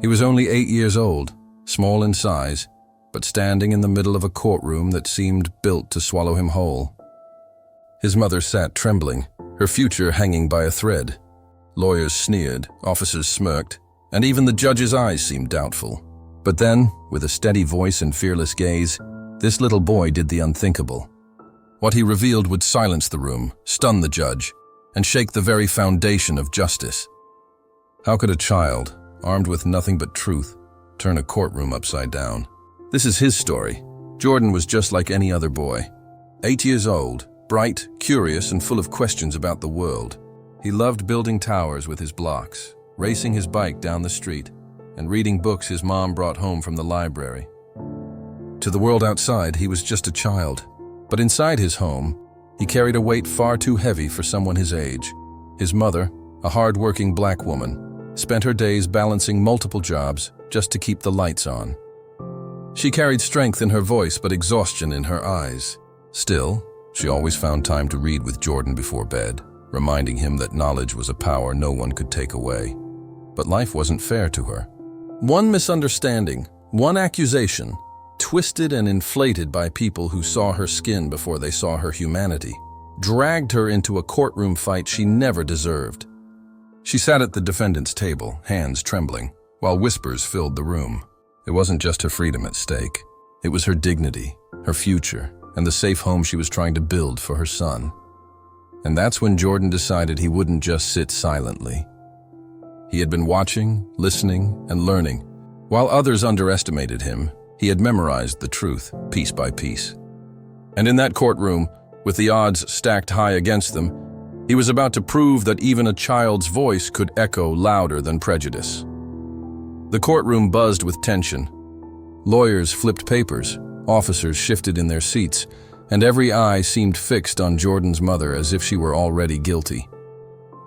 He was only 8 years old, small in size, but standing in the middle of a courtroom that seemed built to swallow him whole. His mother sat trembling, her future hanging by a thread. Lawyers sneered, officers smirked, and even the judge's eyes seemed doubtful. But then, with a steady voice and fearless gaze, this little boy did the unthinkable. What he revealed would silence the room, stun the judge, and shake the very foundation of justice. How could a child, armed with nothing but truth, turn a courtroom upside down? This is his story. Jordan was just like any other boy. 8 years old, bright, curious, and full of questions about the world. He loved building towers with his blocks, racing his bike down the street, and reading books his mom brought home from the library. To the world outside, he was just a child. But inside his home, he carried a weight far too heavy for someone his age. His mother, a hard-working black woman, spent her days balancing multiple jobs just to keep the lights on. She carried strength in her voice but exhaustion in her eyes. Still, she always found time to read with Jordan before bed, reminding him that knowledge was a power no one could take away. But life wasn't fair to her. One misunderstanding, one accusation, twisted and inflated by people who saw her skin before they saw her humanity, dragged her into a courtroom fight she never deserved. She sat at the defendant's table, hands trembling, while whispers filled the room. It wasn't just her freedom at stake. It was her dignity, her future, and the safe home she was trying to build for her son. And that's when Jordan decided he wouldn't just sit silently. He had been watching, listening, and learning. While others underestimated him, he had memorized the truth, piece by piece. And in that courtroom, with the odds stacked high against them, he was about to prove that even a child's voice could echo louder than prejudice. The courtroom buzzed with tension. Lawyers flipped papers, officers shifted in their seats, and every eye seemed fixed on Jordan's mother as if she were already guilty.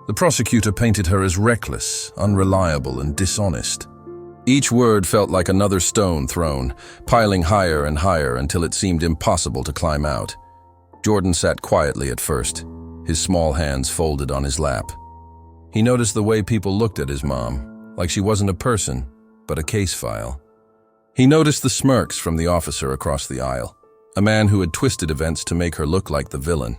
The prosecutor painted her as reckless, unreliable, and dishonest. Each word felt like another stone thrown, piling higher and higher until it seemed impossible to climb out. Jordan sat quietly at first, his small hands folded on his lap. He noticed the way people looked at his mom, like she wasn't a person, but a case file. He noticed the smirks from the officer across the aisle, a man who had twisted events to make her look like the villain.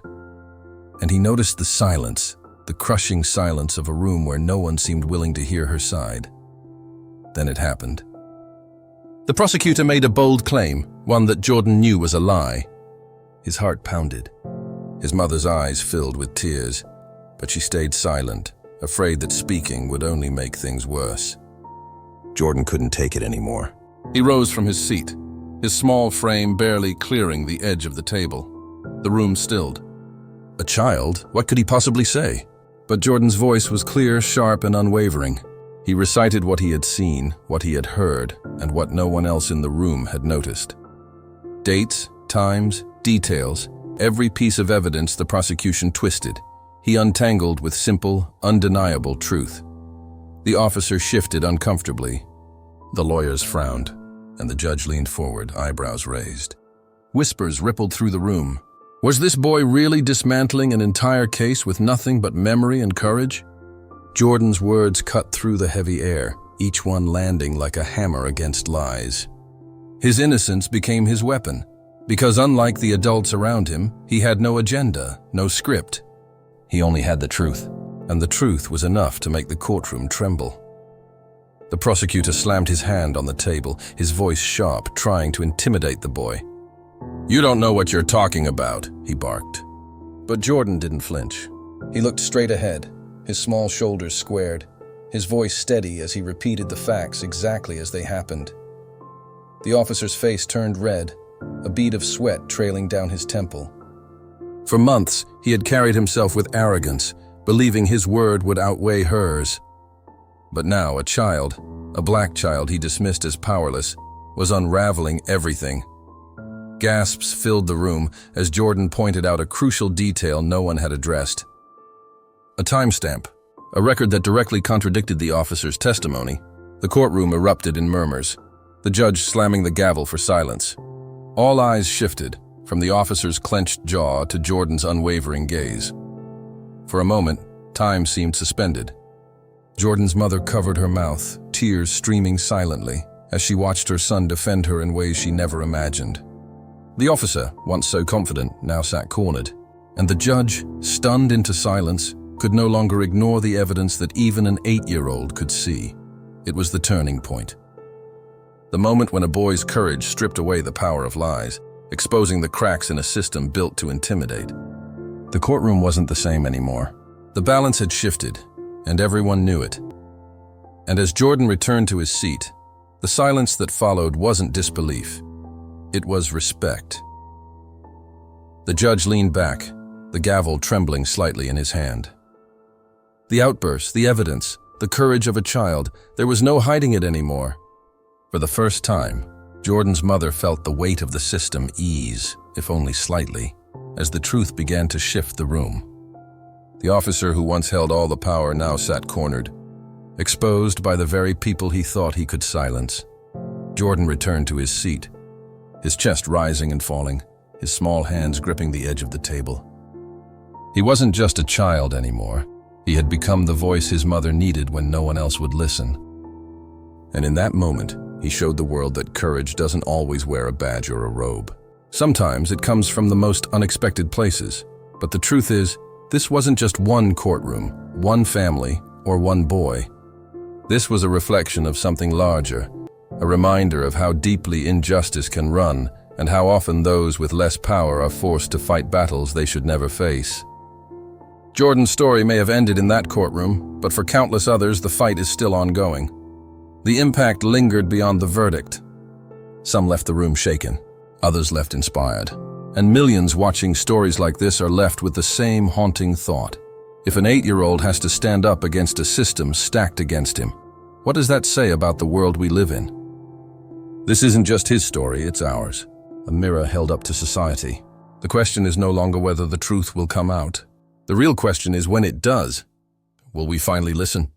And he noticed the silence, the crushing silence of a room where no one seemed willing to hear her side. Then it happened. The prosecutor made a bold claim, one that Jordan knew was a lie. His heart pounded. His mother's eyes filled with tears, but she stayed silent, afraid that speaking would only make things worse. Jordan couldn't take it anymore. He rose from his seat, his small frame barely clearing the edge of the table. The room stilled. A child? What could he possibly say? But Jordan's voice was clear, sharp, and unwavering. He recited what he had seen, what he had heard, and what no one else in the room had noticed. Dates, times, details, every piece of evidence the prosecution twisted, he untangled with simple, undeniable truth. The officer shifted uncomfortably. The lawyers frowned, and the judge leaned forward, eyebrows raised. Whispers rippled through the room. Was this boy really dismantling an entire case with nothing but memory and courage? Jordan's words cut through the heavy air, each one landing like a hammer against lies. His innocence became his weapon, because unlike the adults around him, he had no agenda, no script. He only had the truth, and the truth was enough to make the courtroom tremble. The prosecutor slammed his hand on the table, his voice sharp, trying to intimidate the boy. "You don't know what you're talking about," he barked. But Jordan didn't flinch. He looked straight ahead, his small shoulders squared, his voice steady as he repeated the facts exactly as they happened. The officer's face turned red, a bead of sweat trailing down his temple. For months, he had carried himself with arrogance, believing his word would outweigh hers. But now a child, a black child he dismissed as powerless, was unraveling everything. Gasps filled the room as Jordan pointed out a crucial detail no one had addressed. A timestamp, a record that directly contradicted the officer's testimony. The courtroom erupted in murmurs, the judge slamming the gavel for silence. All eyes shifted, from the officer's clenched jaw to Jordan's unwavering gaze. For a moment, time seemed suspended. Jordan's mother covered her mouth, tears streaming silently, as she watched her son defend her in ways she never imagined. The officer, once so confident, now sat cornered, and the judge, stunned into silence, could no longer ignore the evidence that even an 8-year-old could see. It was the turning point. The moment when a boy's courage stripped away the power of lies, exposing the cracks in a system built to intimidate. The courtroom wasn't the same anymore. The balance had shifted, and everyone knew it. And as Jordan returned to his seat, the silence that followed wasn't disbelief. It was respect. The judge leaned back, the gavel trembling slightly in his hand. The outburst, the evidence, the courage of a child, there was no hiding it anymore. For the first time, Jordan's mother felt the weight of the system ease, if only slightly, as the truth began to shift the room. The officer who once held all the power now sat cornered, exposed by the very people he thought he could silence. Jordan returned to his seat, his chest rising and falling, his small hands gripping the edge of the table. He wasn't just a child anymore. He had become the voice his mother needed when no one else would listen. And in that moment, he showed the world that courage doesn't always wear a badge or a robe. Sometimes it comes from the most unexpected places. But the truth is, this wasn't just one courtroom, one family, or one boy. This was a reflection of something larger, a reminder of how deeply injustice can run and how often those with less power are forced to fight battles they should never face. Jordan's story may have ended in that courtroom, but for countless others, the fight is still ongoing. The impact lingered beyond the verdict. Some left the room shaken, others left inspired. And millions watching stories like this are left with the same haunting thought. If an 8-year-old has to stand up against a system stacked against him, what does that say about the world we live in? This isn't just his story, it's ours. A mirror held up to society. The question is no longer whether the truth will come out. The real question is when it does, will we finally listen?